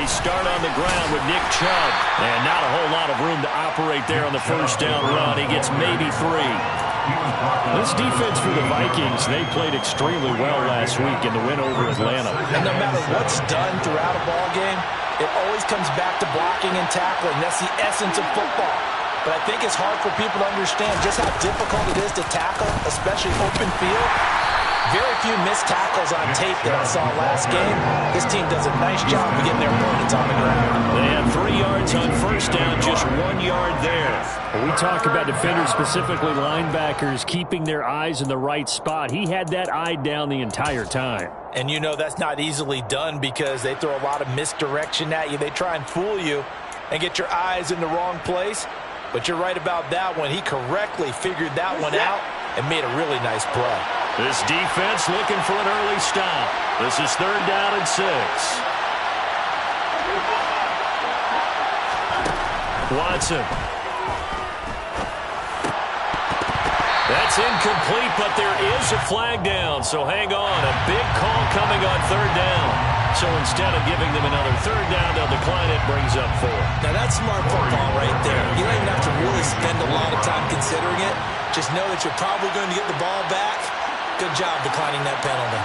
They start on the ground with Nick Chubb. And not a whole lot of room to operate there on the first down run. He gets maybe 3. This defense for the Vikings, they played extremely well last week in the win over Atlanta. And no matter what's done throughout a ball game, it always comes back to blocking and tackling. That's the essence of football. But I think it's hard for people to understand just how difficult it is to tackle, especially open field. Very few missed tackles on tape that I saw last game. This team does a nice job of getting their opponents on the ground. They had 3 yards on first down, just 1 yard there. When we talk about defenders, specifically linebackers, keeping their eyes in the right spot. He had that eye down the entire time. And you know that's not easily done because they throw a lot of misdirection at you. They try and fool you and get your eyes in the wrong place. But you're right about that one. He correctly figured that one out and made a really nice play. This defense looking for an early stop. This is 3rd down and 6. Watson. That's incomplete, but there is a flag down, so hang on. A big call coming on 3rd down. So instead of giving them another 3rd down, they'll decline it, brings up 4. Now that's smart football right there. You don't even have to really spend a lot of time considering it. Just know that you're probably going to get the ball back. Good job declining that penalty.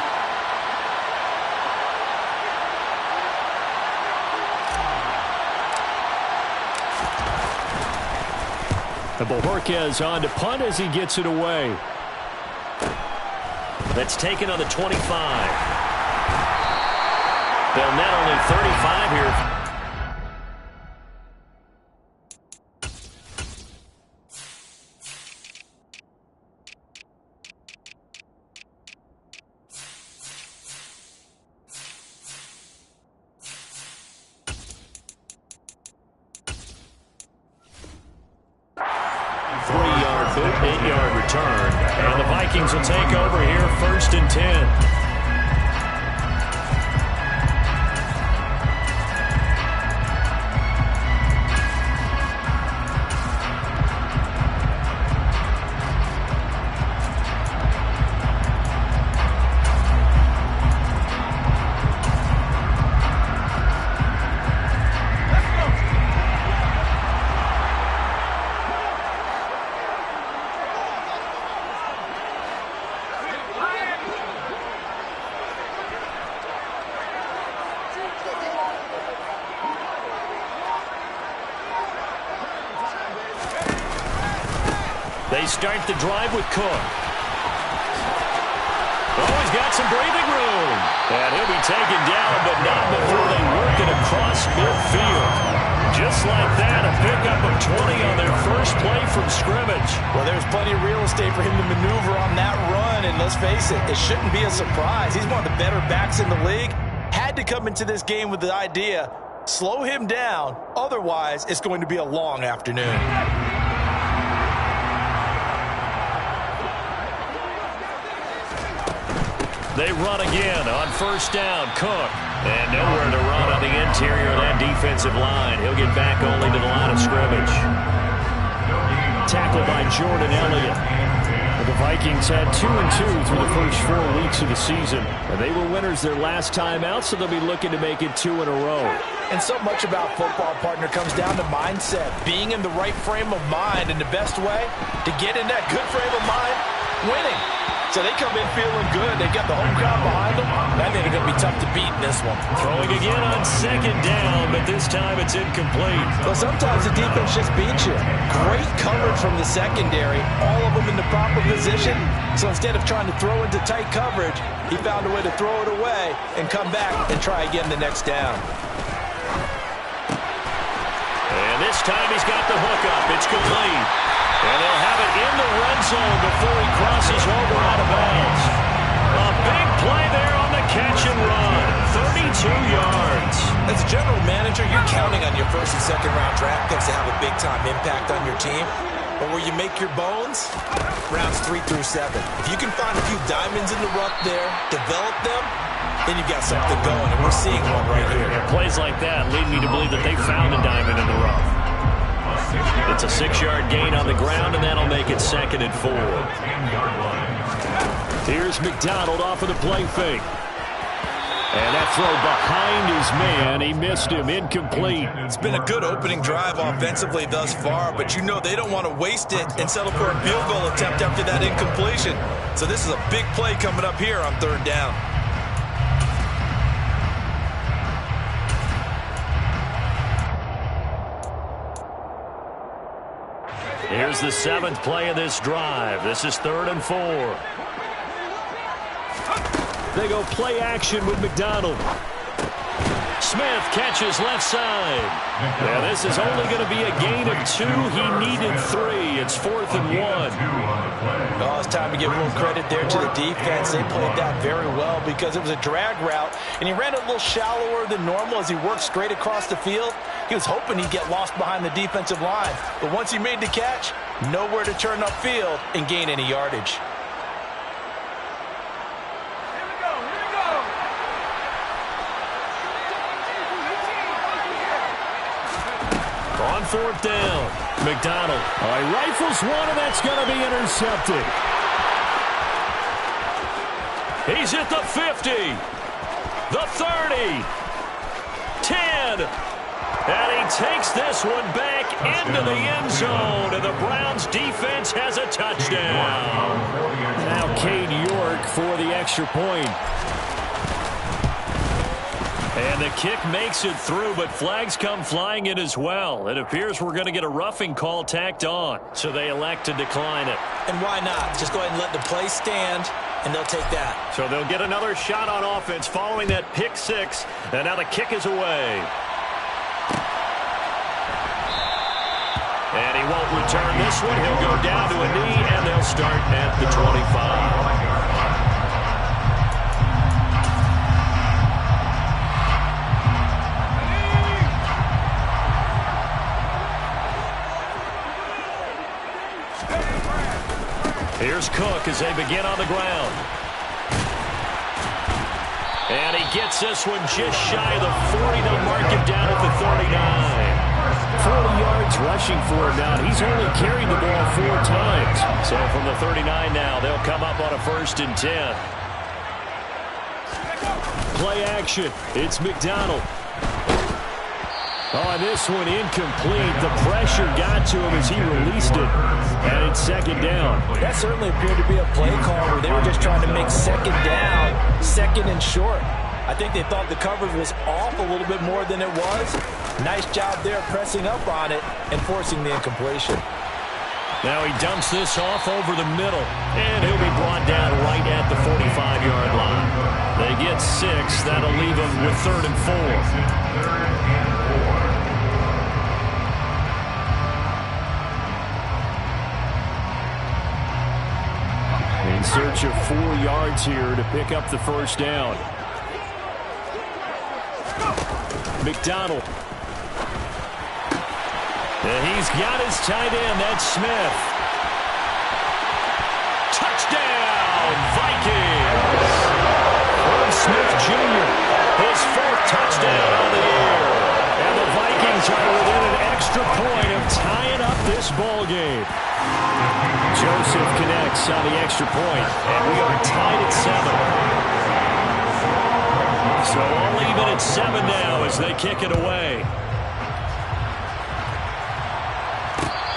And Bojorquez on to punt as he gets it away. That's taken on the 25. They'll net only 35 here. Return, and the Vikings will take over here, 1st and 10. They start the drive with Cook. Oh, he's got some breathing room. And he'll be taken down, but not before they work it across midfield. Just like that, a pickup of 20 on their first play from scrimmage. Well, there's plenty of real estate for him to maneuver on that run, and let's face it, it shouldn't be a surprise. He's one of the better backs in the league. Had to come into this game with the idea, slow him down, otherwise it's going to be a long afternoon. They run again on first down. Cook. And nowhere to run on the interior of that defensive line. He'll get back only to the line of scrimmage. Tackled by Jordan Elliott. The Vikings had 2-2 through the first 4 weeks of the season. And they were winners their last time out, so they'll be looking to make it 2 in a row. And so much about football, partner, comes down to mindset. Being in the right frame of mind, and the best way to get in that good frame of mind, winning. So they come in feeling good. They got the home crowd behind them. I think they're going to be tough to beat in this one. Throwing again on 2nd down, but this time it's incomplete. Well, sometimes the defense just beats you. Great coverage from the secondary. All of them in the proper position. So instead of trying to throw into tight coverage, he found a way to throw it away and come back and try again the next down. And this time he's got the hook up. It's complete. And they'll have it in the red zone before he crosses over out of bounds. A big play there on the catch and run. 32 yards. As a general manager, you're counting on your first and second round draft picks to have a big-time impact on your team. But where you make your bones, rounds 3 through 7. If you can find a few diamonds in the rough there, develop them, then you've got something going. And we're seeing one right here. Plays like that lead me to believe that they found a diamond in the rough. It's a 6-yard gain on the ground, and that'll make it 2nd and 4. Here's McDonald off of the play fake. And that throw behind his man, he missed him, incomplete. It's been a good opening drive offensively thus far, but you know they don't want to waste it and settle for a field goal attempt after that incompletion. So this is a big play coming up here on 3rd down. Here's the 7th play of this drive. This is 3rd and 4. They go play action with McDonald. Smith catches left side. Yeah, this is only going to be a gain of 2. He needed 3. It's 4th and 1. Oh, it's time to give a little credit there to the defense. They played that very well because it was a drag route, and he ran it a little shallower than normal as he worked straight across the field. He was hoping he'd get lost behind the defensive line, but once he made the catch, nowhere to turn upfield and gain any yardage. On 4th down, McDonald. All right, rifles one, and that's going to be intercepted. He's at the 50, the 30, 10, and he takes this one back into the end zone, and the Browns defense has a touchdown. Now Cade York for the extra point. And the kick makes it through, but flags come flying in as well. It appears we're going to get a roughing call tacked on, so they elect to decline it. And why not? Just go ahead and let the play stand, and they'll take that. So they'll get another shot on offense following that pick 6, and now the kick is away. And he won't return this one. He'll go down to a knee, and they'll start at the 25. Here's Cook as they begin on the ground. And he gets this one just shy of the 40. They'll mark him down at the 39. 40 yards rushing for him now. He's only carried the ball 4 times. So from the 39 now, they'll come up on a 1st and 10. Play action. It's McDonald. Oh, this one incomplete. The pressure got to him as he released it. And it's 2nd down. That certainly appeared to be a play call where they were just trying to make 2nd down, 2nd and short. I think they thought the coverage was off a little bit more than it was. Nice job there pressing up on it and forcing the incompletion. Now he dumps this off over the middle, and he'll be brought down right at the 45-yard line. They get 6. That'll leave them with 3rd and 4. In search of 4 yards here to pick up the 1st down. McDonald. And he's got his tight end. That's Smith. Touchdown, Vikings. Irv Smith Jr., his 4th touchdown on the year. And the Vikings are within an extra point of tying up this ball game. Joseph connects on the extra point, and we are tied at 7. So all even at 7 now as they kick it away.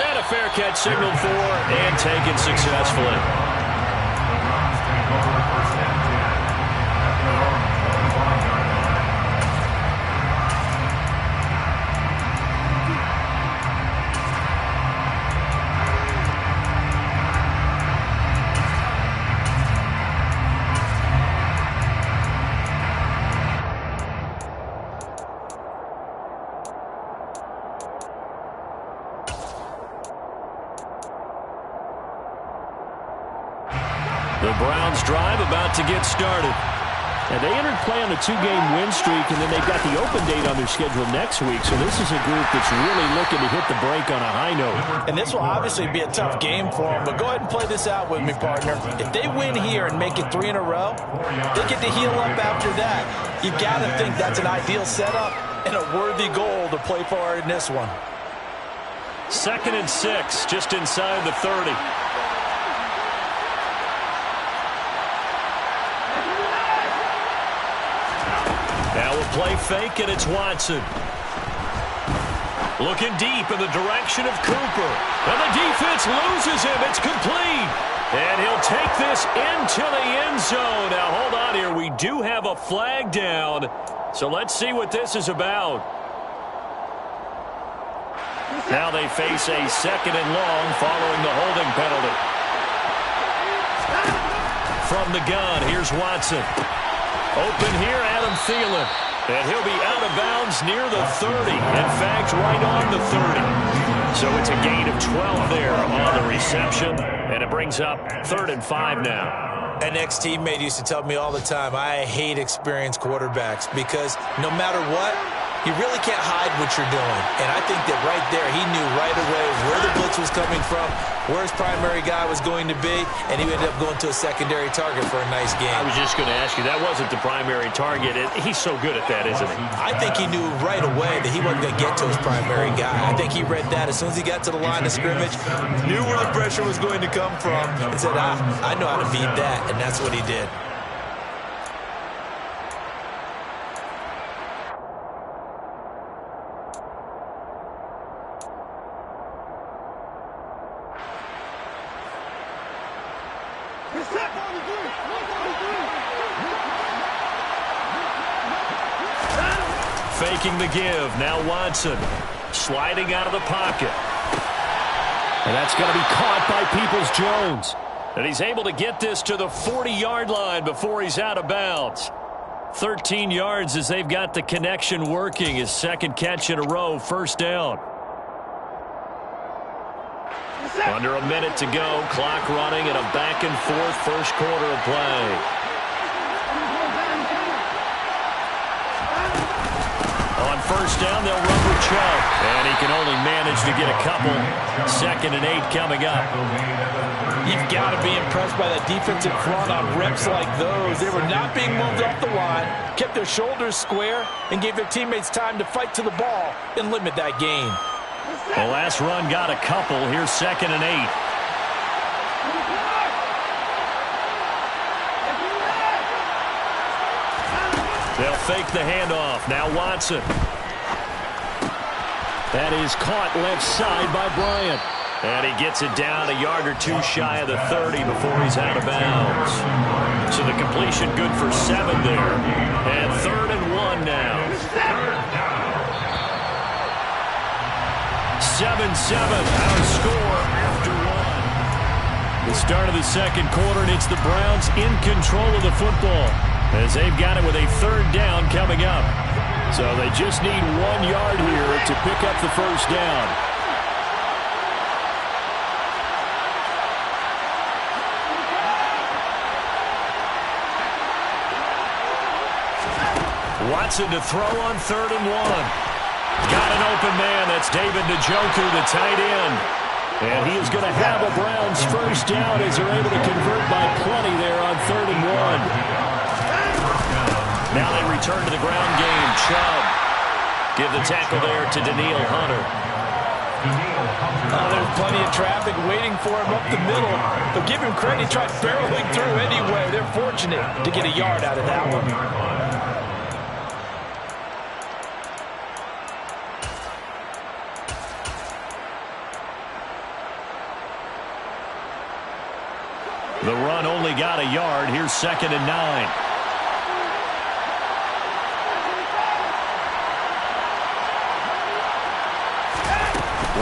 And a fair catch signaled for and taken successfully. The Browns drive about to get started. And they entered play on a 2-game win streak, and then they've got the open date on their schedule next week. So this is a group that's really looking to hit the break on a high note. And this will obviously be a tough game for them, but go ahead and play this out with me, partner. If they win here and make it 3 in a row, they get to heal up after that. You got to think that's an ideal setup and a worthy goal to play for in this one. 2nd and 6, just inside the 30. play fake, and it's Watson. Looking deep in the direction of Cooper. And the defense loses him. It's complete. And he'll take this into the end zone. Now, hold on here. We do have a flag down. So let's see what this is about. Now they face a 2nd and long following the holding penalty. From the gun, here's Watson. Open here, Adam Thielen. And he'll be out of bounds near the 30. In fact, right on the 30. So it's a gain of 12 there on the reception. And it brings up 3rd and 5 now. An ex-teammate used to tell me all the time, I hate experienced quarterbacks because no matter what, you really can't hide what you're doing. And I think that right there, he knew right away where the blitz was coming from, where his primary guy was going to be, and he ended up going to a secondary target for a nice game. I was just going to ask you, that wasn't the primary target. He's so good at that, isn't he? I think he knew right away that he wasn't going to get to his primary guy. I think he read that as soon as he got to the line of scrimmage, knew where the pressure was going to come from, and said, I know how to beat that, and that's what he did. Faking the give. Now Watson sliding out of the pocket. And that's going to be caught by Peoples-Jones. And he's able to get this to the 40-yard line before he's out of bounds. 13 yards as they've got the connection working. His 2nd catch in a row, 1st down. Under a minute to go. Clock running in a back-and-forth 1st quarter of play. On 1st down, they'll run with Chubb. And he can only manage to get a couple. 2nd and 8 coming up. You've got to be impressed by that defensive front on reps like those. They were not being moved off the line, kept their shoulders square, and gave their teammates time to fight to the ball and limit that gain. The last run got a couple. Here's 2nd and 8. They'll fake the handoff. Now Watson. That is caught left side by Bryant. And he gets it down a yard or 2 shy of the 30 before he's out of bounds. So the completion good for 7 there. And 3rd and 1 now. 7-7, our score after 1. The start of the 2nd quarter, and it's the Browns in control of the football as they've got it with a 3rd down coming up. So they just need 1 yard here to pick up the 1st down. Watson to throw on 3rd and 1. Got an open man. That's David Njoku, the tight end. And he is going to have a Browns 1st down as they're able to convert by plenty there on 3rd and 1. Now they return to the ground game. Chubb. Give the tackle there to Danielle Hunter. There's plenty of traffic waiting for him up the middle. But give him credit. He tried barreling through anyway. They're fortunate to get a yard out of that one. The run only got a yard. Here's 2nd and 9.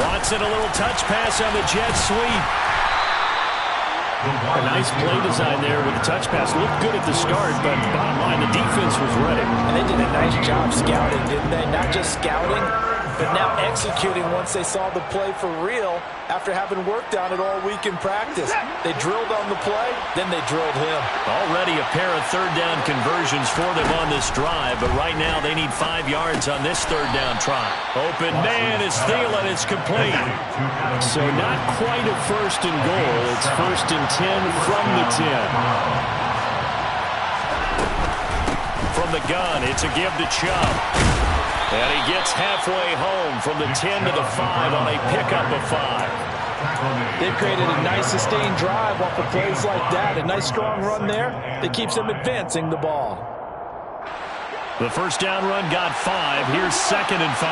Watson, a little touch pass on the jet sweep. A nice play design there with the touch pass. Looked good at the start, but bottom line, the defense was ready. And they did a nice job scouting, didn't they? Not just scouting, but now executing once they saw the play for real after having worked on it all week in practice. They drilled on the play, then they drilled him. Already a pair of 3rd down conversions for them on this drive, but right now they need 5 yards on this 3rd down try. Open man is Thielen. It's complete. So not quite a 1st and goal. It's 1st and 10 from the 10. From the gun, it's a give to Chubb. And he gets halfway home from the 10 to the 5 on a pickup of 5. They've created a nice sustained drive off of plays like that. A nice strong run there that keeps them advancing the ball. The first down run got 5. Here's 2nd and 5.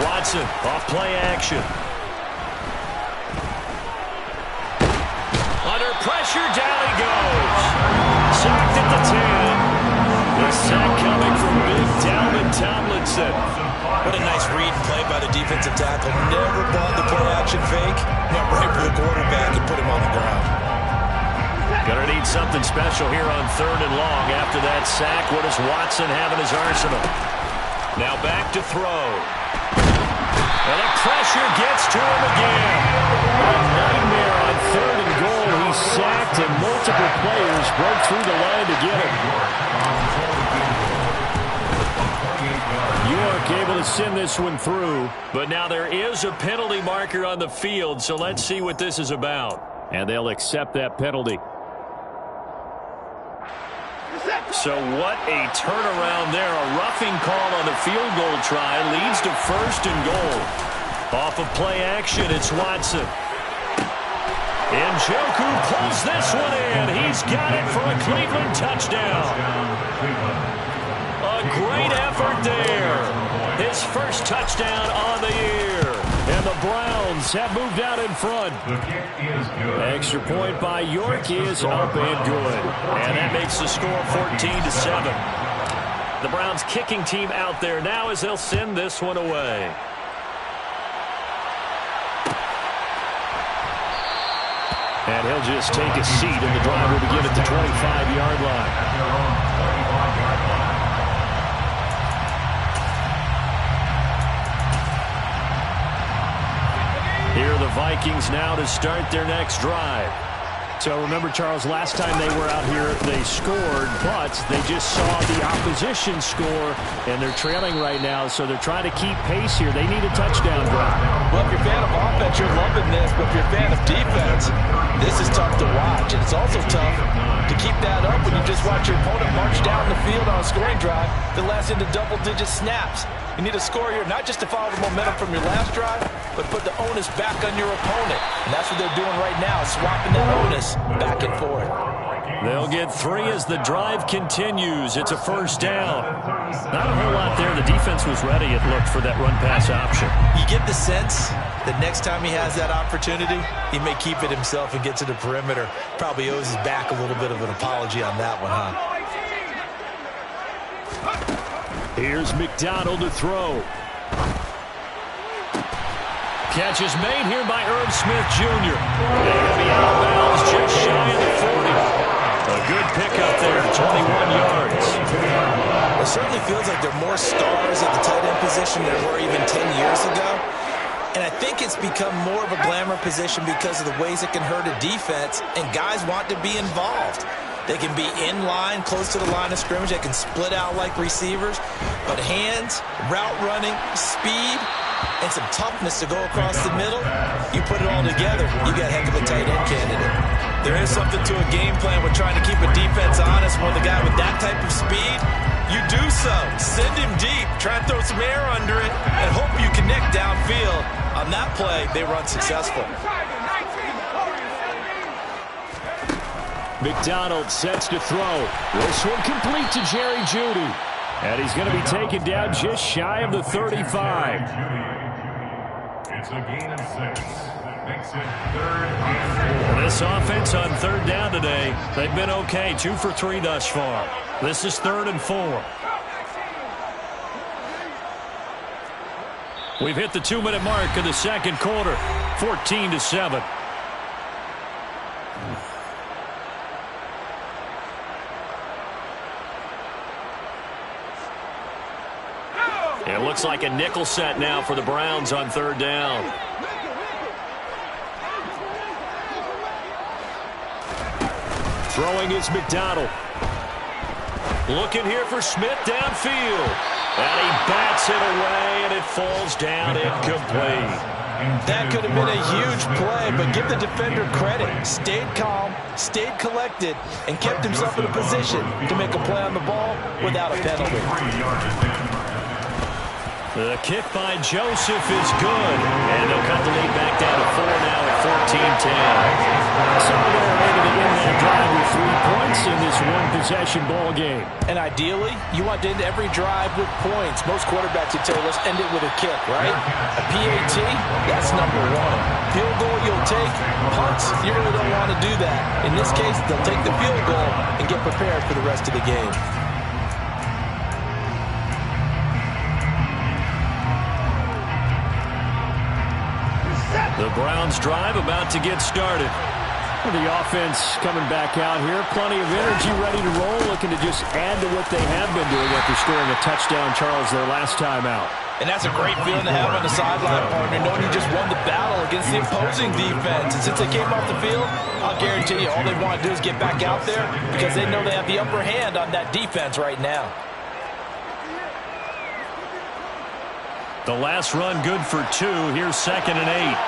Watson off play action. Under pressure, down he goes. Sacked at the 10. The sack coming from big Dalvin Tomlinson. What a nice read and play by the defensive tackle. Never bought the play action fake. Went right for the quarterback and put him on the ground. Gonna need something special here on 3rd and long. After that sack, what does Watson have in his arsenal? Now back to throw. And the pressure gets to him again. A nightmare on 3rd and goal. He's sacked and multiple players broke through the line to get him. York able to send this one through. But now there is a penalty marker on the field, so let's see what this is about. And they'll accept that penalty. So what a turnaround there. A roughing call on the field goal try leads to 1st and goal. Off of play action, it's Watson. Njoku pulls this one in. He's got it for a Cleveland touchdown. A great effort there. His first touchdown on the year. And the Browns have moved out in front. Extra point by York is up and good. And that makes the score 14-7. The Browns kicking team out there now as they'll send this one away. And he'll just take a seat, and the drive will begin at the 25-yard line. Here are the Vikings now to start their next drive. So remember, Charles, last time they were out here, they scored, but they just saw the opposition score, and they're trailing right now, so they're trying to keep pace here. They need a touchdown drive. Well, if you're a fan of offense, you're loving this, but if you're a fan of defense, this is tough to watch, and it's also tough to keep that up when you just watch your opponent march down the field on a scoring drive that lasts into double-digit snaps. You need a score here, not just to follow the momentum from your last drive, but put the onus back on your opponent. And that's what they're doing right now, swapping that onus back and forth. They'll get 3 as the drive continues. It's a first down. Not a whole lot there. The defense was ready, it looked, for that run-pass option. You get the sense that next time he has that opportunity, he may keep it himself and get to the perimeter. Probably owes his back a little bit of an apology on that one, huh? Here's McDonald to throw. Catch is made here by Irv Smith Jr. They'll be out of bounds just shy of the 40. A good pickup there, 21 yards. It certainly feels like there are more stars at the tight end position than there were even 10 years ago. And I think it's become more of a glamour position because of the ways it can hurt a defense, and guys want to be involved. They can be in line, close to the line of scrimmage. They can split out like receivers. But hands, route running, speed, and some toughness to go across the middle, you put it all together, you got a heck of a tight end candidate. There is something to a game plan with trying to keep a defense honest. When the guy with that type of speed, you do so. Send him deep, try and throw some air under it, and hope you connect downfield. On that play, they run successful. McDonald sets to throw. This one complete to Jerry Jeudy. And he's going to be taken down just shy of the 35. It's a gain of 6. Makes it 3rd and 4. This offense on 3rd down today, they've been okay. 2 for 3 thus far. This is 3rd and 4. We've hit the 2-minute mark of the second quarter. 14-7. It looks like a nickel set now for the Browns on 3rd down. Throwing is McDonald. Looking here for Smith downfield. And he bats it away, and it falls down incomplete. That could have been a huge play, but give the defender credit. Stayed calm, stayed collected, and kept himself in a position to make a play on the ball without a penalty. The kick by Joseph is good. And they'll cut the lead back down to 4 now at So they're able to end that drive with 3 points in this one-possession ball game. And ideally, you want to end every drive with points. Most quarterbacks would tell you, let's end it with a kick, right? A PAT, that's number one. Field goal you'll take. Punts, you really don't want to do that. In this case, they'll take the field goal and get prepared for the rest of the game. The Browns drive about to get started. The offense coming back out here. Plenty of energy, ready to roll, looking to just add to what they have been doing after scoring a touchdown, Charles, their last time out. And that's a great feeling to have on the sideline, partner, knowing you just won the battle against the opposing defense. And since they came off the field, I'll guarantee you all they want to do is get back out there because they know they have the upper hand on that defense right now. The last run good for 2. Here's 2nd and 8.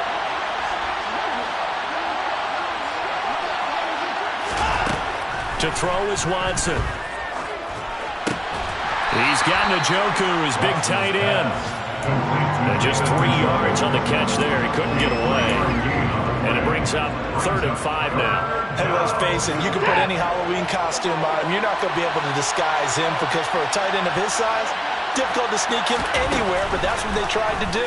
To throw is Watson. He's got Njoku, his big tight end. And just 3 yards on the catch there. He couldn't get away. And it brings up 3rd and 5 now. Hey, let's face it, you can put any Halloween costume on him. You're not going to be able to disguise him because for a tight end of his size, difficult to sneak him anywhere, but that's what they tried to do.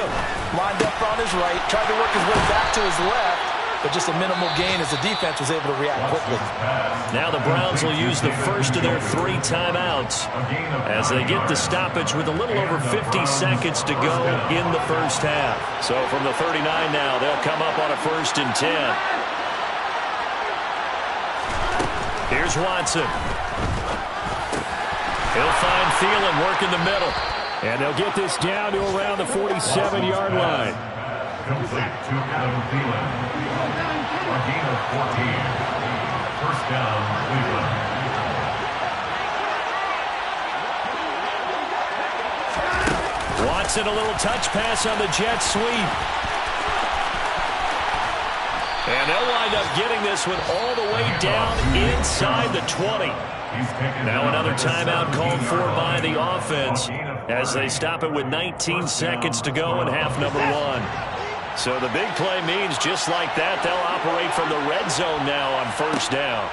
Lined up on his right, tried to work his way back to his left, but just a minimal gain as the defense was able to react quickly. Now the Browns will use the first of their 3 timeouts as they get the stoppage with a little over 50 seconds to go in the first half. So from the 39 now, they'll come up on a 1st and 10. Here's Watson. He'll find Thielen work in the middle. And they'll get this down to around the 47-yard line. Complete to Adam Thielen. A gain of 14. 1st down, Cleveland. Watson, a little touch pass on the jet sweep. And they'll wind up getting this one all the way down inside the 20. Now another timeout called for by the offense as they stop it with 19 seconds to go in half number 1. So the big play means just like that, they'll operate from the red zone now on 1st down.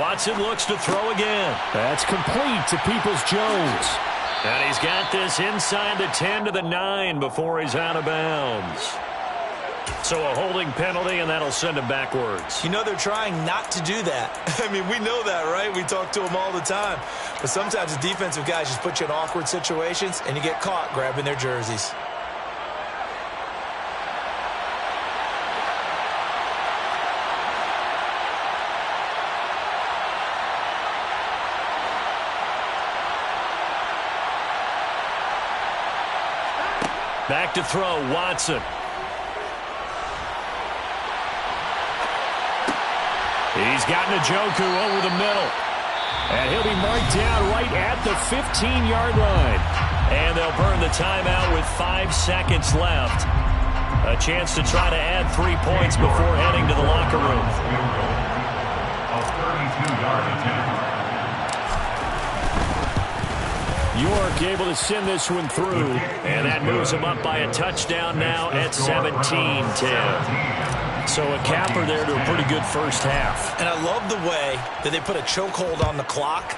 Watson looks to throw again. That's complete to Peoples-Jones. And he's got this inside the 10 to the 9 before he's out of bounds. So a holding penalty, and that'll send him backwards. You know they're trying not to do that. I mean, we know that, right? We talk to them all the time. But sometimes the defensive guys just put you in awkward situations, and you get caught grabbing their jerseys. Back to throw, Watson. He's got Njoku over the middle. And he'll be marked down right at the 15-yard line. And they'll burn the timeout with 5 seconds left. A chance to try to add 3 points before heading to the locker room. A 32-yard attempt. York able to send this one through. And that moves him up by a touchdown now at 17-10. So a capper there to a pretty good first half. And I love the way that they put a chokehold on the clock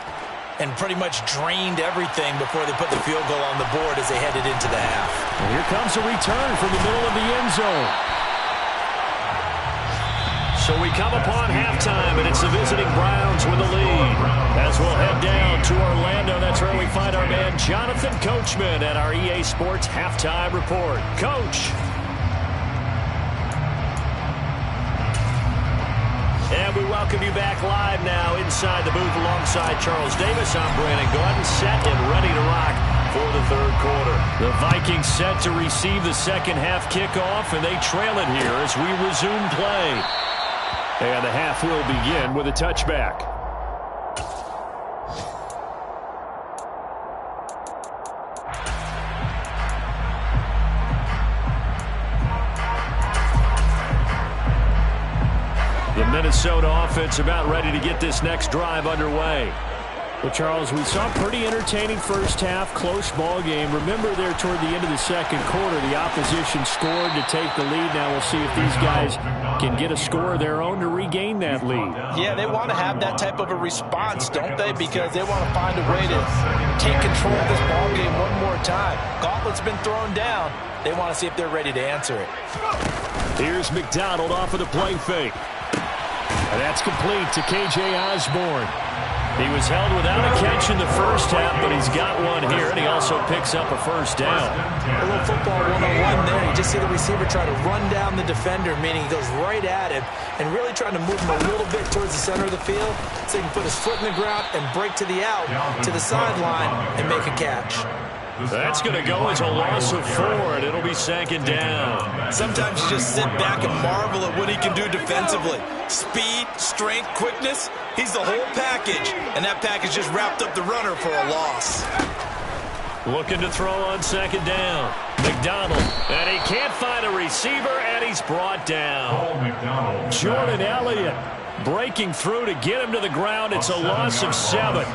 and pretty much drained everything before they put the field goal on the board as they headed into the half. And here comes a return from the middle of the end zone. So we come upon halftime, and it's the visiting Browns with the lead. As we'll head down to Orlando, that's where we find our man Jonathan Coachman at our EA Sports Halftime Report. Coach. And we welcome you back live now inside the booth alongside Charles Davis. I'm Brandon Gordon, set and ready to rock for the 3rd quarter. The Vikings set to receive the second half kickoff, and they trail it here as we resume play. And the half will begin with a touchback. The Minnesota offense about ready to get this next drive underway. Well, Charles, we saw a pretty entertaining first half, close ball game. Remember there toward the end of the second quarter, the opposition scored to take the lead. Now we'll see if these guys can get a score of their own to regain that lead. Yeah, they want to have that type of a response, don't they? Because they want to find a way to take control of this ball game one more time. Gauntlet's been thrown down. They want to see if they're ready to answer it. Here's McDonald off of the play fake. And that's complete to K.J. Osborne. He was held without a catch in the first half, but he's got one here, and he also picks up a first down. A little football 101 there. You just see the receiver try to run down the defender, meaning he goes right at him and really trying to move him a little bit towards the center of the field so he can put his foot in the ground and break to the out, to the sideline, and make a catch. That's going to go as a loss of 4, and it'll be second down. Sometimes you just sit back and marvel at what he can do defensively. Speed, strength, quickness, he's the whole package. And that package just wrapped up the runner for a loss. Looking to throw on second down. McDonald, and he can't find a receiver, and he's brought down. Jordan Elliott breaking through to get him to the ground. It's a loss of 7.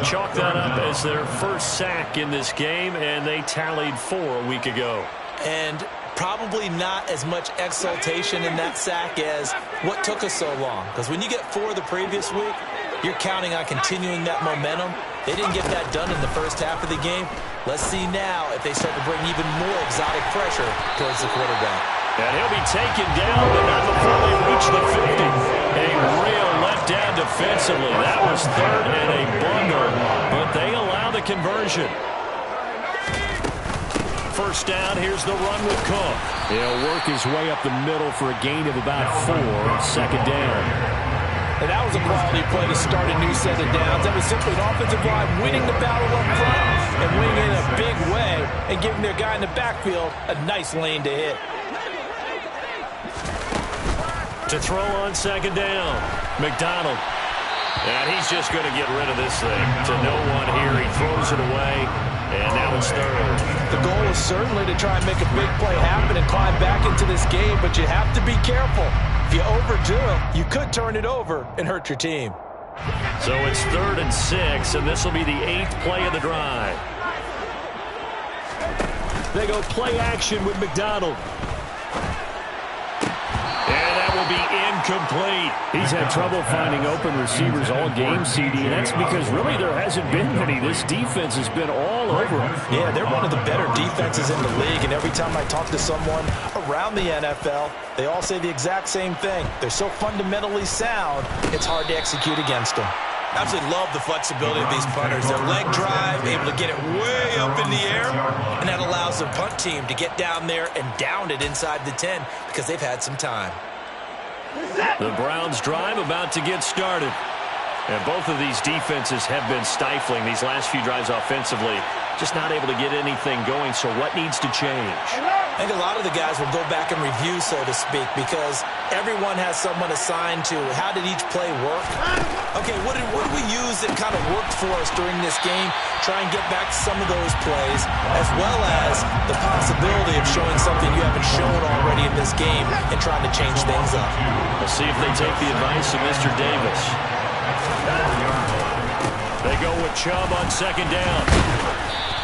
Chalk that up as their first sack in this game, and they tallied 4 a week ago. And probably not as much exultation in that sack as what took us so long. Because when you get 4 the previous week, you're counting on continuing that momentum. They didn't get that done in the first half of the game. Let's see now if they start to bring even more exotic pressure towards the quarterback. And he'll be taken down, but not before they reach the 50. A real letdown defensively. That was third and a blunder, but they allow the conversion. First down, here's the run with Cook. He'll work his way up the middle for a gain of about 4. Second down. And that was a quality play to start a new set of downs. That was simply an offensive line winning the battle up front and winning in a big way and giving their guy in the backfield a nice lane to hit. To throw on second down, McDonald. And he's just going to get rid of this thing. To no one here, he throws it away, and now it's third. The goal is certainly to try and make a big play happen and climb back into this game, but you have to be careful. If you overdo it, you could turn it over and hurt your team. So it's 3rd and 6, and this will be the 8th play of the drive. They go play action with McDonald. And that will be incomplete. He's had trouble finding open receivers all game, CD, and that's because really there hasn't been many. This defense has been all over him. Yeah, they're one of the better defenses in the league, and every time I talk to someone around the NFL, they all say the exact same thing. They're so fundamentally sound, it's hard to execute against them. Absolutely love the flexibility of these punters. Their leg drive, able to get it way up in the air, and that allows their punt team to get down there and down it inside the 10 because they've had some time. The Browns drive about to get started. And both of these defenses have been stifling these last few drives offensively. Just not able to get anything going, so what needs to change? I think a lot of the guys will go back and review, so to speak, because everyone has someone assigned to how did each play work. Okay, what did we use that kind of worked for us during this game? Try and get back to some of those plays, as well as the possibility of showing something you haven't shown already in this game and trying to change things up. We'll see if they take the advice of Mr. Davis. They go with Chubb on second down.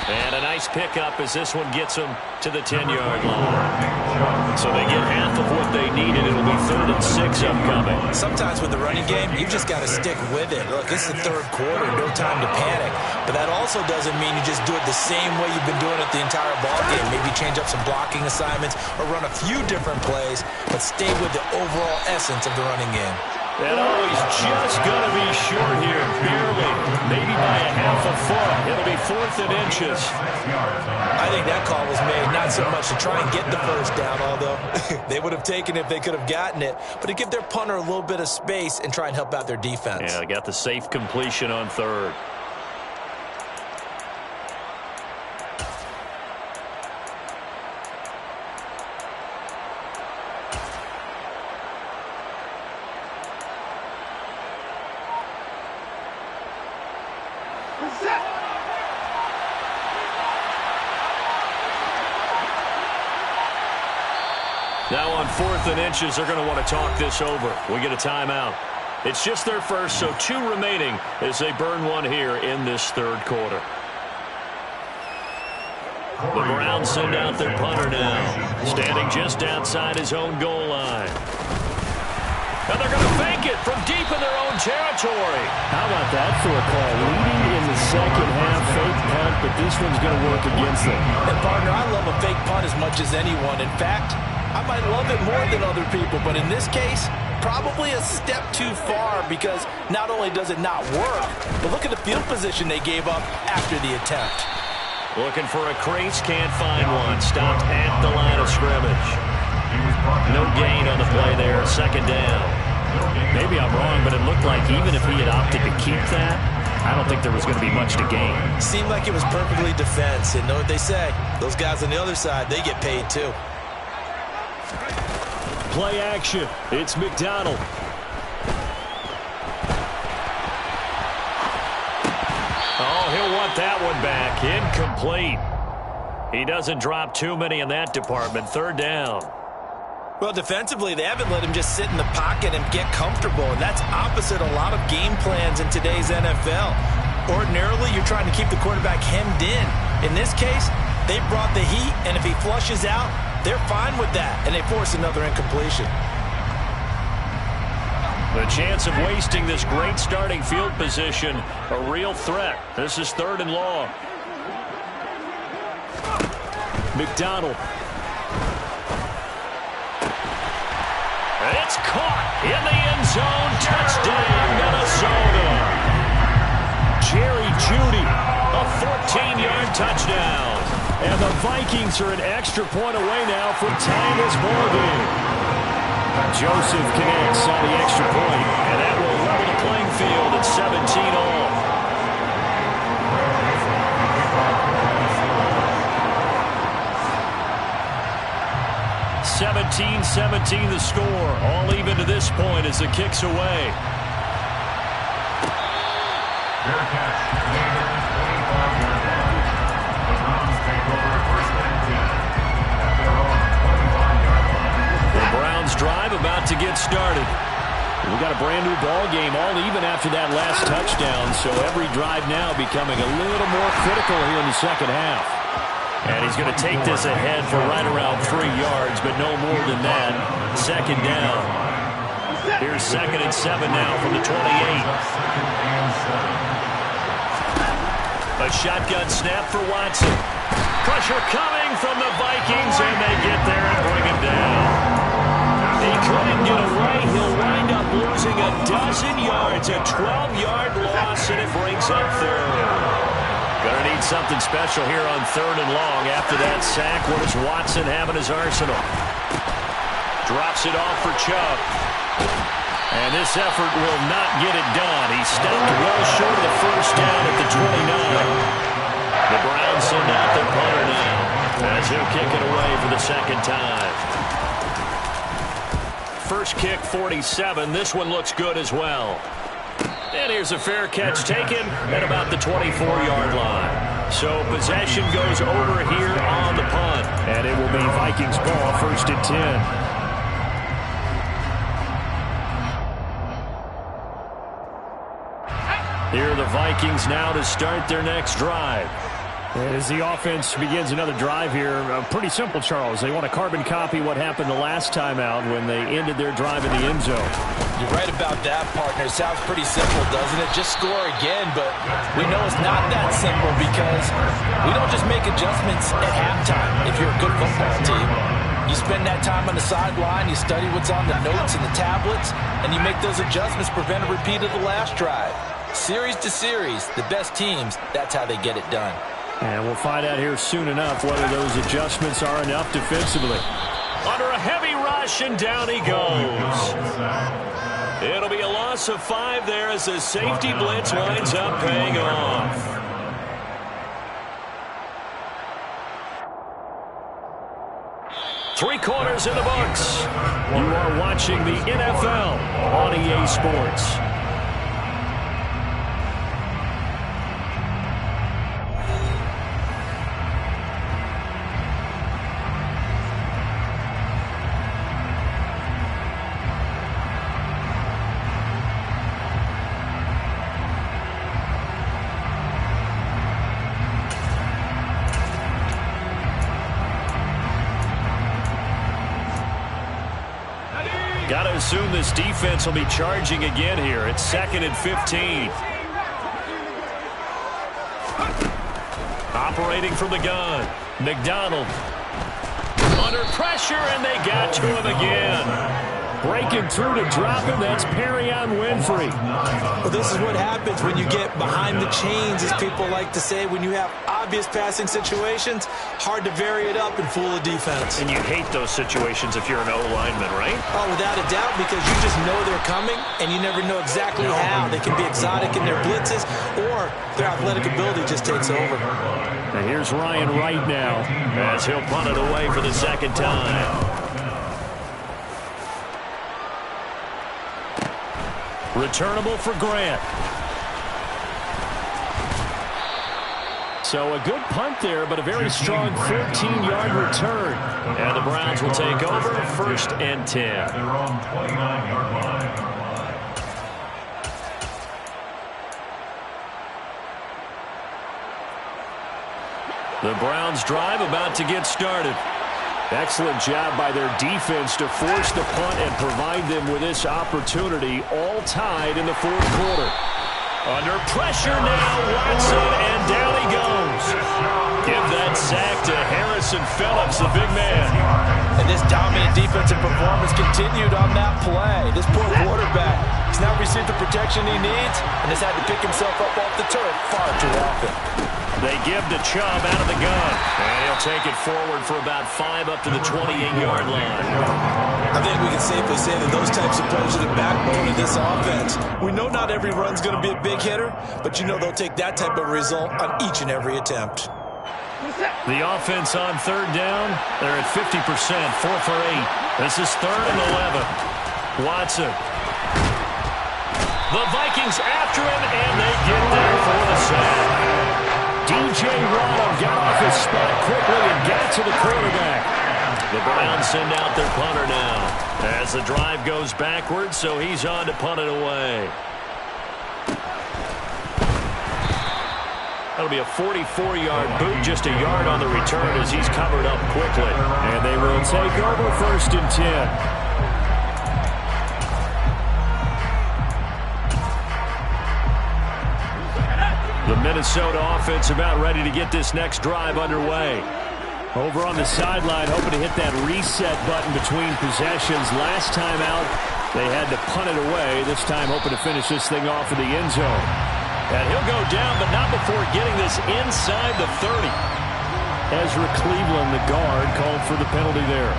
And a nice pickup as this one gets them to the 10-yard line. So they get half of what they needed. It'll be 3rd and 6 upcoming. Sometimes with the running game, you've just got to stick with it. Look, it's the 3rd quarter, no time to panic. But that also doesn't mean you just do it the same way you've been doing it the entire ball game. Maybe change up some blocking assignments or run a few different plays, but stay with the overall essence of the running game. And he's just going to be short here, barely, maybe by a half a foot. It'll be 4th and inches. I think that call was made not so much to try and get the first down, although they would have taken it if they could have gotten it, but to give their punter a little bit of space and try and help out their defense. Yeah, they got the safe completion on 3rd. Now on 4th and inches, they're going to want to talk this over. We get a timeout. It's just their first, so 2 remaining as they burn one here in this third quarter. The Browns send out their punter now, standing just outside his own goal line. And they're going to fake it from deep in their own territory. How about that for a call? Leading in the second half, fake punt, but this one's going to work against them. And, partner, I love a fake punt as much as anyone. In fact, I might love it more than other people, but in this case, probably a step too far because not only does it not work, but look at the field position they gave up after the attempt. Looking for a crease, can't find one. Stopped at the line of scrimmage. No gain on the play there, second down. Maybe I'm wrong, but it looked like even if he had opted to keep that, I don't think there was going to be much to gain. Seemed like it was perfectly defense, and know what they say. Those guys on the other side, they get paid too. Play action. It's McDonald. Oh, he'll want that one back. Incomplete. He doesn't drop too many in that department. Third down. Well, defensively, they haven't let him just sit in the pocket and get comfortable, and that's opposite a lot of game plans in today's NFL. Ordinarily, you're trying to keep the quarterback hemmed in. In this case, they brought the heat, and if he flushes out, they're fine with that, and they force another incompletion. The chance of wasting this great starting field position, a real threat. This is 3rd and long. McDonald. It's caught in the end zone. Touchdown, Minnesota. Jerry Jeudy. A 14-yard touchdown. And the Vikings are an extra point away now from tying this ball game. Joseph connects on the extra point. And that will level the playing field at 17 all. 17-17 the score. All even to this point as the kick's away. Fair catch. 25-yard line. The Browns take over 1st and 10 at their own 25-yard line. The Browns drive about to get started. We got a brand new ball game, all even after that last touchdown, so every drive now becoming a little more critical here in the second half. And he's going to take this ahead for right around 3 yards, but no more than that. Second down. Here's 2nd and 7 now from the 28. A shotgun snap for Watson. Pressure coming from the Vikings, and they get there and bring him down. He couldn't get away. He'll wind up losing a dozen yards, a 12-yard loss, and it brings up 3rd. Going to need something special here on 3rd and long. After that sack, what does Watson have in his arsenal? Drops it off for Chubb. And this effort will not get it done. He stopped well short of the first down at the 29. The Browns send out their punter now as he'll kick it away for the second time. First kick, 47. This one looks good as well. And here's a fair catch taken at about the 24-yard line. So possession goes over here on the punt. And it will be Vikings ball, 1st and 10. Here are the Vikings now to start their next drive. As the offense begins another drive here, pretty simple, Charles. They want to carbon copy what happened the last time out when they ended their drive in the end zone. You're right about that, partner. Sounds pretty simple, doesn't it? Just score again, but we know it's not that simple because we don't just make adjustments at halftime if you're a good football team. You spend that time on the sideline, you study what's on the notes and the tablets, and you make those adjustments, prevent a repeat of the last drive. Series to series, the best teams, that's how they get it done. And we'll find out here soon enough whether those adjustments are enough defensively. Under a heavy rush, and down he goes. It'll be a loss of 5 there as the safety blitz winds up paying off. Three quarters in the books. You are watching the NFL on EA Sports. Got to assume this defense will be charging again here. It's 2nd and 15. Operating from the gun. McDonald. Under pressure, and they got to him again. Breaking through to drop him, that's Perrion Winfrey. Well, this is what happens when you get behind the chains, as people like to say. When you have obvious passing situations, hard to vary it up and fool a defense. And you hate those situations if you're an O-lineman, right? Oh, without a doubt, because you just know they're coming, and you never know exactly how. They can be exotic in their blitzes, or their athletic ability just takes over. And here's Ryan Wright now, as he'll punt it away for the 2nd time. Returnable for Grant. So a good punt there, but a very strong 14-yard return. And the Browns will take over 1st and 10. Their own 29-yard line. The Browns drive about to get started. Excellent job by their defense to force the punt and provide them with this opportunity, all tied in the 4th quarter. Under pressure now, Watson, and down he goes. Give that sack to Harrison Phillips, the big man. And this dominant defensive performance continued on that play. This poor quarterback has not received the protection he needs and has had to pick himself up off the turf far too often. They give to Chubb out of the gun. And he'll take it forward for about 5 up to the 28-yard line. I think we can safely say that those types of plays are the backbone of this offense. We know not every run's going to be a big hitter, but you know they'll take that type of result on each and every attempt. The offense on 3rd down, they're at 50%, 4 for 8. This is 3rd and 11. Watson. The Vikings after him, and they get there for the sack. DJ Waddle got off his spot quickly and got to the quarterback. The Browns send out their punter now as the drive goes backwards, so he's on to punt it away. That'll be a 44-yard boot, just a yard on the return as he's covered up quickly. And they will take over 1st and 10. The Minnesota offense about ready to get this next drive underway. Over on the sideline, hoping to hit that reset button between possessions. Last time out, they had to punt it away. This time hoping to finish this thing off in the end zone. And he'll go down, but not before getting this inside the 30. Ezra Cleveland, the guard, called for the penalty there.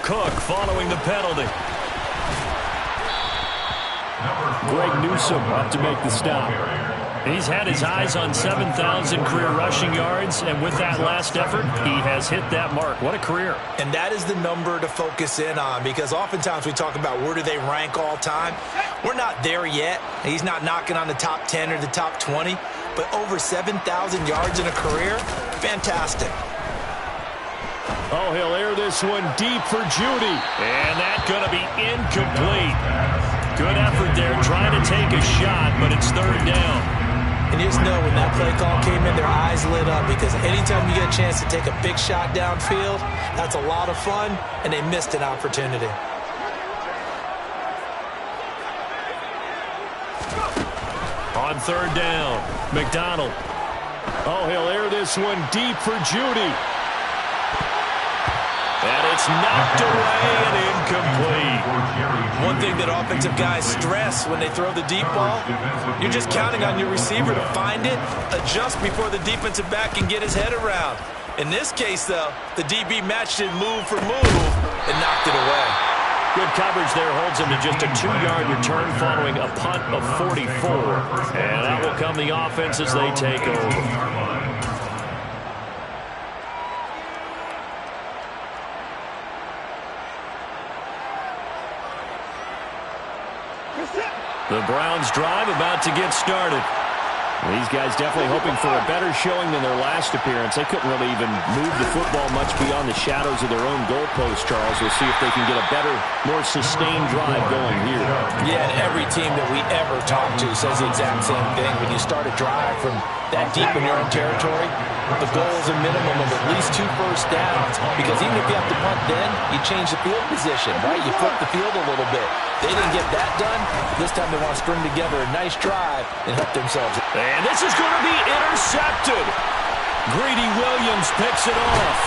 Cook following the penalty. Greg Newsome up to make the stop. He's had his eyes on 7,000 career rushing yards, and with that last effort, he has hit that mark. What a career. And that is the number to focus in on, because oftentimes we talk about where do they rank all time. We're not there yet. He's not knocking on the top 10 or the top 20, but over 7,000 yards in a career, fantastic. Oh, he'll air this one deep for Judy. And that's going to be incomplete. Good effort there trying to take a shot, but it's 3rd down. And you just know when that play call came in, their eyes lit up, because anytime you get a chance to take a big shot downfield, that's a lot of fun, and they missed an opportunity. On 3rd down, McDonald. Oh, he'll air this one deep for Judy. And it's knocked away and incomplete. One thing that offensive guys stress when they throw the deep ball, you're just counting on your receiver to find it, adjust before the defensive back can get his head around. In this case, though, the DB matched it move for move and knocked it away. Good coverage there holds him to just a 2-yard return following a punt of 44. And that will come the offense as they take over. The Browns drive about to get started. These guys definitely hoping for a better showing than their last appearance. They couldn't really even move the football much beyond the shadows of their own goalpost, Charles. We'll see if they can get a better, more sustained drive going here. Yeah, and every team that we ever talk to says the exact same thing. When you start a drive from that deep in your own territory, the goal is a minimum of at least 2 first downs, because even if you have to punt then, you change the field position, right? You flip the field a little bit. They didn't get that done. This time they want to string together a nice drive and help themselves. And this is going to be intercepted. Greedy Williams picks it off.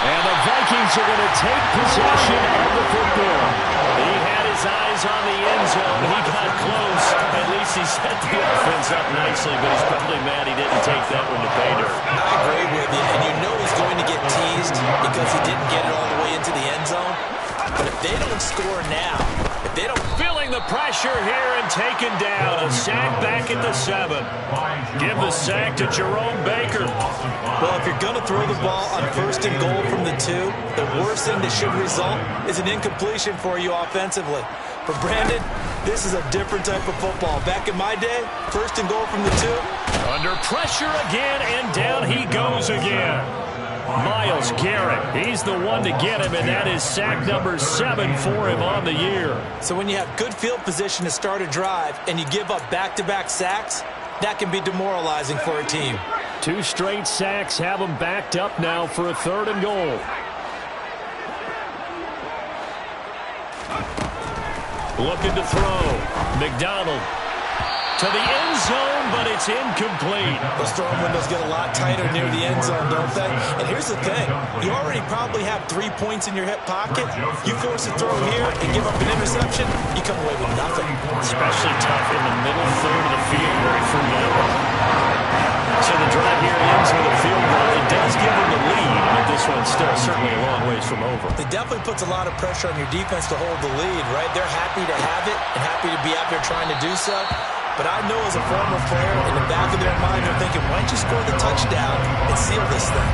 And the Vikings are going to take possession of the football. He had his eyes on the end zone. He got close. At least he set the offense up nicely, but he's probably mad he didn't take that one to pay dirt. I agree with you, and you know he's going to get teased because he didn't get it all the way into the end zone. But if they don't score now, if they don't... Feeling the pressure here and taken down. A sack back at the 7. Give the sack to Jerome Baker. Well, if you're going to throw the ball on 1st and goal from the 2, the worst thing that should result is an incompletion for you offensively. But Brandon, this is a different type of football. Back in my day, 1st and goal from the 2. Under pressure again, and down he goes again. Myles Garrett, he's the one to get him, and that is sack number 7 for him on the year. So when you have good field position to start a drive and you give up back-to-back sacks, that can be demoralizing for a team. 2 straight sacks have them backed up now for a 3rd and goal. Looking to throw. McDonald to the end zone, but it's incomplete. Those throwing windows get a lot tighter near the end zone, don't they? And here's the thing. You already probably have 3 points in your hip pocket. You force a throw here and give up an interception, you come away with nothing. Especially tough in the middle third of the field where he threw that one. So the drive here ends with a field goal. It does give them the lead, but this one's still certainly a long ways from over. It definitely puts a lot of pressure on your defense to hold the lead, right? They're happy to have it and happy to be out there trying to do so. But I know as a former player, in the back of their mind, they're thinking, why don't you score the touchdown and seal this thing?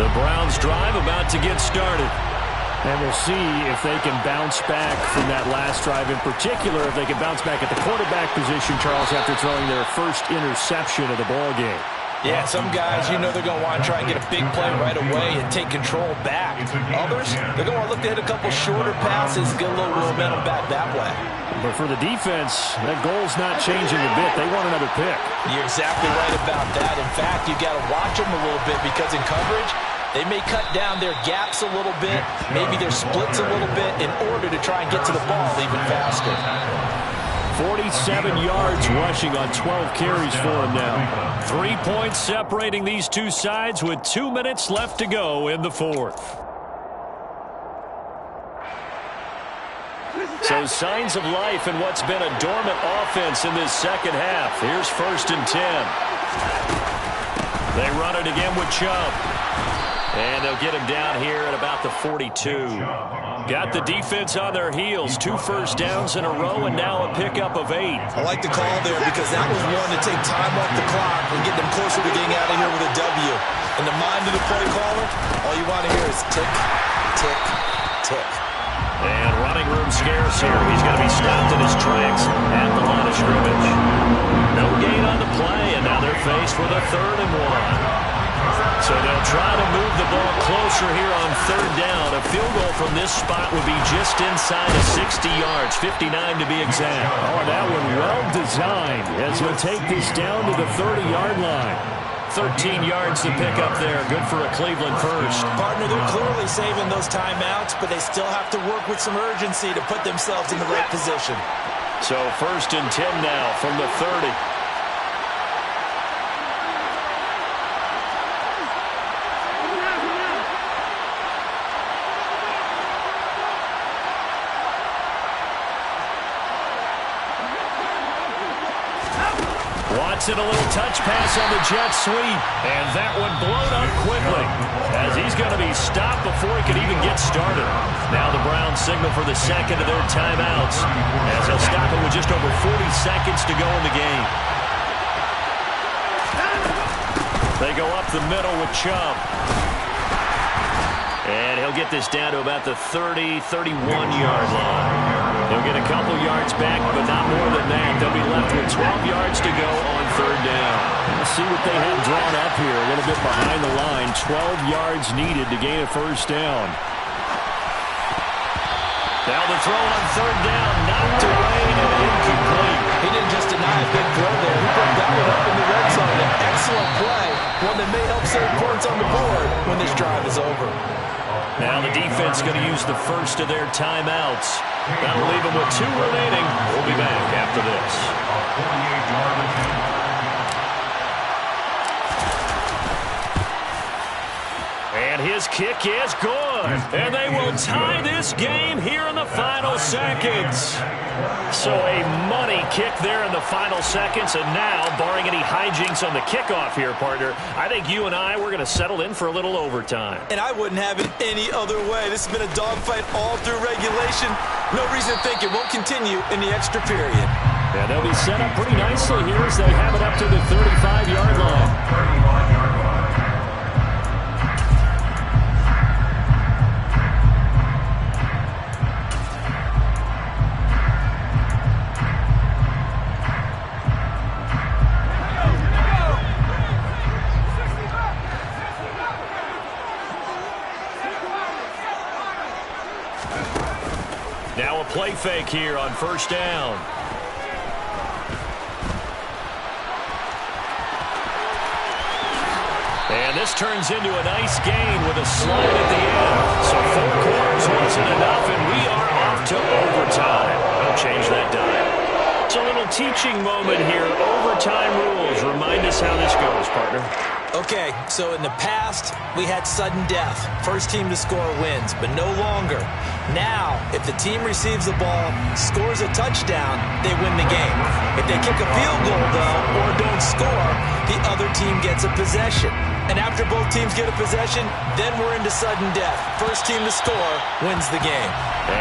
The Browns drive about to get started. And we'll see if they can bounce back from that last drive. In particular, if they can bounce back at the quarterback position, Charles, after throwing their first interception of the ball game. Yeah, some guys, you know they're going to want to try and get a big play right away and take control back. Others, they're going to want to look to hit a couple shorter passes and get a little momentum back that way. But for the defense, that goal's not changing a bit. They want another pick. You're exactly right about that. In fact, you got to watch them a little bit because in coverage, they may cut down their gaps a little bit, maybe their splits a little bit in order to try and get to the ball even faster. 47 yards rushing on 12 carries for him now. 3 points separating these two sides with 2 minutes left to go in the 4th. So signs of life in what's been a dormant offense in this second half. Here's 1st and 10. They run it again with Chubb. And they'll get him down here at about the 42. Got the defense on their heels. 2 first downs in a row and now a pickup of 8. I like the call there because that was one to take time off the clock and get them closer to getting out of here with a W. In the mind of the play caller, all you want to hear is tick, tick, tick. And running room scarce here. He's going to be stopped in his tracks at the line of scrimmage. No gain on the play, and now they're faced with a 3rd and 1. So they'll try to move the ball closer here on 3rd down. A field goal from this spot would be just inside of 60 yards, 59 to be exact. Oh, that one well designed as he'll take this down to the 30-yard line. 13 yards to pick up there. Good for a Cleveland first. Partner, they're clearly saving those timeouts, but they still have to work with some urgency to put themselves in the right position. So 1st and 10 now from the 30. Watson, a little touch pass on the jet sweep, and that one blown up quickly as he's going to be stopped before he could even get started. Now the Browns signal for the second of their timeouts as they'll stop it with just over 40 seconds to go in the game. They go up the middle with Chubb. And he'll get this down to about the 30, 31-yard line. He'll get a couple yards back, but not more than that. They'll be left with 12 yards to go on third down. Let's see what they have drawn up here. A little bit behind the line. 12 yards needed to gain a first down. Now the throw on third down, knocked away and incomplete. He didn't just deny a big throw there. He put that one up in the red zone. An excellent play, one that may help save points on the board when this drive is over. Now the defense going to use the first of their timeouts. That'll leave them with 2 remaining. We'll be back after this. And his kick is good. And they will tie this game here in the final seconds. So a money kick there in the final seconds. And now, barring any hijinks on the kickoff here, partner, I think you and I, we're going to settle in for a little overtime. And I wouldn't have it any other way. This has been a dogfight all through regulation. No reason to think it won't continue in the extra period. Yeah, they'll be set up pretty nicely here as they have it up to the 35-yard line. Now a play fake here on first down. And this turns into a nice gain with a slide at the end. So 4 quarters wasn't enough, and we are off to overtime. I'll change that dime. It's a little teaching moment here. Overtime rules. Remind us how this goes, partner. Okay, so in the past, we had sudden death. First team to score wins, but no longer. Now, if the team receives the ball, scores a touchdown, they win the game. If they kick a field goal, though, or don't score, the other team gets a possession. And after both teams get a possession, then we're into sudden death. First team to score wins the game.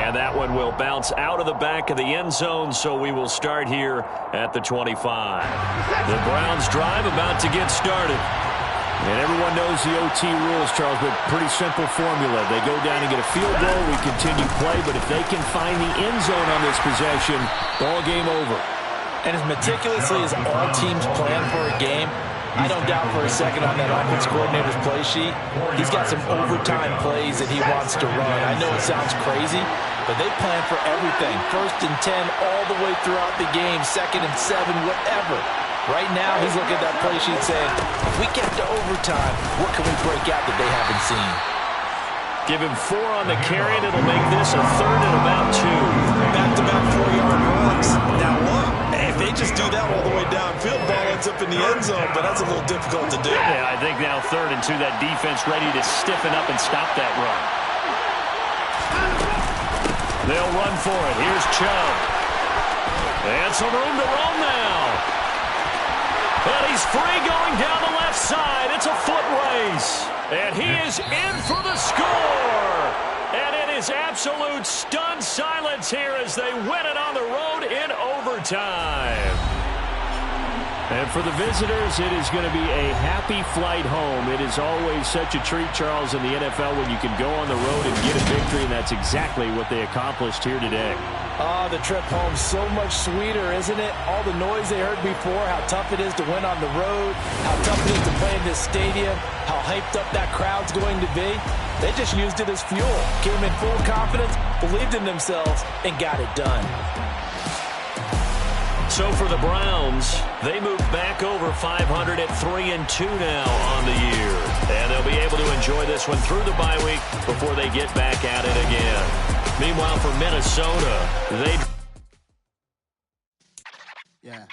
And that one will bounce out of the back of the end zone, so we will start here at the 25. The Browns drive about to get started. And everyone knows the OT rules, Charles, but pretty simple formula. They go down and get a field goal, we continue play, but if they can find the end zone on this possession, ball game over. And as meticulously as all teams plan for a game, I don't doubt for a second on that offense coordinator's play sheet, he's got some overtime plays that he wants to run. I know it sounds crazy, but they plan for everything. 1st and 10 all the way throughout the game, 2nd and 7, whatever. Right now, he's looking at that play sheet saying, if we get to overtime, what can we break out that they haven't seen? Give him 4 on the carry, and it'll make this a 3rd and about 2. Back-to-back 4-yard runs. Now what? If they just do that all the way downfield, ball ends up in the end zone, but that's a little difficult to do. Yeah, I think now 3rd and 2, that defense ready to stiffen up and stop that run. They'll run for it. Here's Chubb. And some room to roam now. And he's free going down the left side. It's a foot race. And he is in for the score. And it is absolute stunned silence here as they win it on the road in overtime. And for the visitors, it is going to be a happy flight home. It is always such a treat, Charles, in the NFL when you can go on the road and get a victory, and that's exactly what they accomplished here today. Oh, the trip home so much sweeter, isn't it? All the noise they heard before, how tough it is to win on the road, how tough it is to play in this stadium, how hyped up that crowd's going to be. They just used it as fuel, came in full confidence, believed in themselves, and got it done. So for the Browns, they move back over 500 at 3-2 now on the year. And they'll be able to enjoy this one through the bye week before they get back at it again. Meanwhile, for Minnesota, they... Yeah.